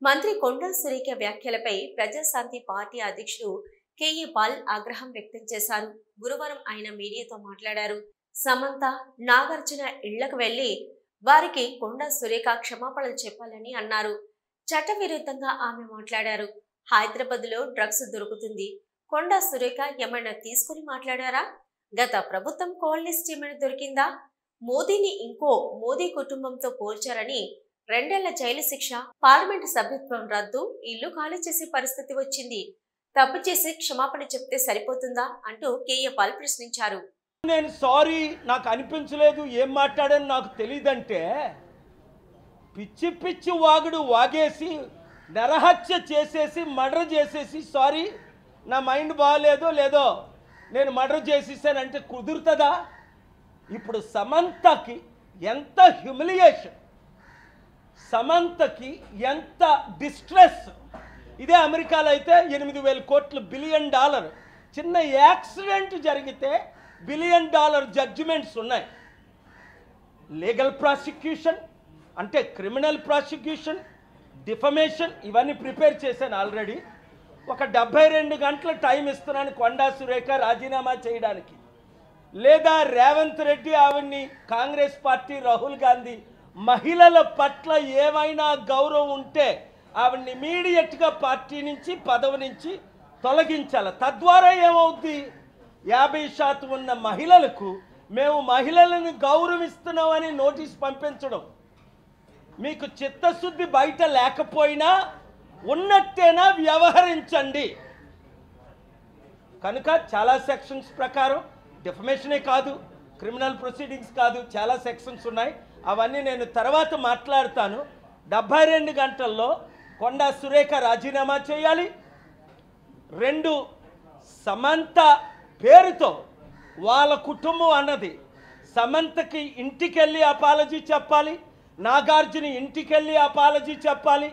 మంత్రి కొండా సురేఖ వ్యాఖ్యలపై ప్రజాశాంతి పార్టీ అధ్యక్షుడు కేఈ పాల్ ఆగ్రహం వ్యక్తం చేశారు. గురువారం ఆయన మీడియాతో మాట్లాడారు. సమంత, నాగార్జున ఇళ్లకు వెళ్లి వారికి కొండా సురేఖ క్షమాపణలు చెప్పాలని అన్నారు. చట్టవిరుద్ధంగా ఆమె మాట్లాడారు. హైదరాబాద్లో డ్రగ్స్ దొరుకుతుంది. కొండా సురేఖ ఏమైనా తీసుకుని మాట్లాడారా? గత ప్రభుత్వం కాల్ లిస్ట్ ఏమైనా దొరికిందా? మోదీని ఇంకో మోదీ కుటుంబంతో పోల్చారని 2 ఏళ్ల జైలు శిక్ష, పార్లమెంటు సభ్యత్వం రద్దు, ఇల్లు ఖాళీ చేసే పరిస్థితి వచ్చింది. తప్పు చేసి క్షమాపణ చెప్తే సరిపోతుందా అంటూ కేఏ పాల్ ప్రశ్నించారు. నేను సారీ, నాకు అనిపించలేదు, ఏం మాట్లాడని నాకు తెలియదంటే పిచ్చి పిచ్చి వాగుడు వాగేసి నరహత్య చేసేసి మర్డర్ చేసేసి సారీ నా మైండ్ బాగాలేదో లేదో నేను మర్డర్ చేసేసానంటే కుదురుతుందా? ఇప్పుడు సమంతకి ఎంత హ్యూమిలియేషన్, సమంతకి ఎంత డిస్ట్రెస్. ఇదే అమెరికాలో అయితే 8,000 కోట్లు బిలియన్ డాలర్ చిన్న యాక్సిడెంట్ జరిగితే $1 బిలియన్ జడ్జిమెంట్స్ ఉన్నాయి. లీగల్ ప్రాసిక్యూషన్ అంటే క్రిమినల్ ప్రాసిక్యూషన్, డిఫమేషన్ ఇవన్నీ ప్రిపేర్ చేశాను ఆల్రెడీ. ఒక 72 గంటల టైం ఇస్తున్నాను కొండా సురేఖ రాజీనామా చేయడానికి. లేదా రేవంత్ రెడ్డి ఆవిడ్ని, కాంగ్రెస్ పార్టీ రాహుల్ గాంధీ మహిళల పట్ల ఏమైనా గౌరవం ఉంటే ఆవిడ్ని ఇమీడియట్గా పార్టీ నుంచి పదవి నుంచి తొలగించాలి. తద్వారా ఏమవుద్ది? 50% ఉన్న మహిళలకు మేము మహిళలను గౌరవిస్తున్నామని నోటీస్ పంపించడం. మీకు చిత్తశుద్ధి బయట లేకపోయినా ఉన్నట్టేనా వ్యవహరించండి. కనుక చాలా సెక్షన్స్ ప్రకారం డిఫమేషనే కాదు, క్రిమినల్ ప్రొసీడింగ్స్ కాదు, చాలా సెక్షన్స్ ఉన్నాయి. అవన్నీ నేను తర్వాత మాట్లాడతాను. 72 గంటల్లో కొండా సురేఖ రాజీనామా చేయాలి. 2 సమంత పేరుతో వాళ్ళ కుటుంబం అన్నది సమంతకి ఇంటికెళ్ళి అపాలజీ చెప్పాలి, నాగార్జున ఇంటికెళ్ళి అపాలజీ చెప్పాలి.